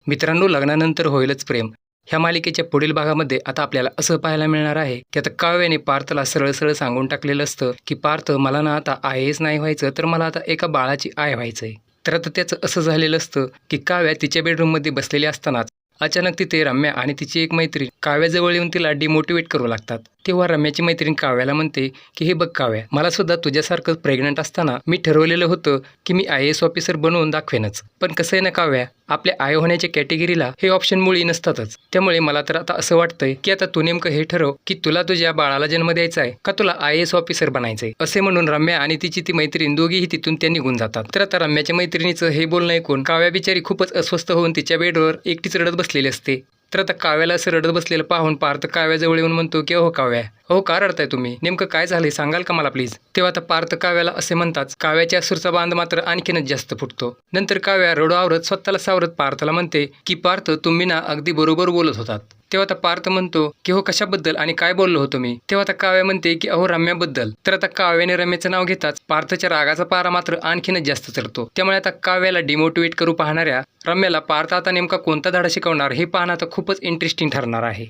मित्रांनो, लग्नानंतर होईलच प्रेम. ह्या मालिकेच्या पुढील भागामध्ये आता आपल्याला असं पाहायला मिळणार आहे की आता काव्याने पार्थला सरळ सरळ सांगून टाकलेलं असतं की पार्थ, मला ना आता IAS नाही व्हायचं, तर मला आता एका बाळाची आई व्हायचंय. तर आता त्याचं असं झालेलं असतं की काव्या तिच्या बेडरूममध्ये बसलेली असतानाच अचानक तिथे रम्या आणि तिची एक मैत्रीण काव्याजवळ येऊन तिला डिमोटिवेट करू लागतात. तेव्हा रम्याची मैत्रीण काव्याला म्हणते की हे बघ काव्या, मला सुद्धा तुझ्यासारखं प्रेग्नंट असताना मी ठरवलेलं होतं की मी IAS ऑफिसर बनवून दाखवेनच. पण कसं आहे ना काव्या, आपल्या आई होण्याच्या कॅटेगरीला हे ऑप्शन मुळी नसतातच. त्यामुळे मला तर आता असं वाटतंय की आता तू नेमकं हे ठरव की तुला तुझ्या बाळाला जन्म द्यायचा आहे का तुला IAS ऑफिसर बनायचंय. असे म्हणून रम्या आणि तिची ती मैत्रीण दोघीही तिथून त्या निघून जातात. तर आता रम्याच्या मैत्रिणीचं हे बोलणं ऐकून काव्या बिचारी खूपच अस्वस्थ होऊन तिच्या बेडवर एकटीच रडत बसलेली असते. तर आता काव्याला असं रडत बसलेलं पाहून पार्थ काव्याजवळ येऊन म्हणतो की हो काव्या, हो का रडताय तुम्ही, नेमकं काय झालंय सांगाल का मला प्लीज. तेव्हा आता पार्थ काव्याला असे म्हणताच काव्याच्या असूरचा बांध मात्र आणखीनच जास्त फुटतो. नंतर काव्या रडू आवरत स्वतःला सावरत पार्थला म्हणते की पार्थ, तुम्ही ना अगदी बरोबर बोलत होतात. तेव्हा आता पार्थ म्हणतो की हो कशाबद्दल आणि काय बोललो होतो मी. तेव्हा आता काव्या म्हणते की अहो रम्याबद्दल. तर आता काव्याने रम्याचं नाव घेताच पार्थच्या रागाचा पारा मात्र आणखीनच जास्त चढतो. त्यामुळे आता काव्याला डिमोटिवेट करू पाहणाऱ्या रम्याला पार्थ आता नेमका कोणता धडा शिकवणार हे पाहणं आता खूपच इंटरेस्टिंग ठरणार आहे.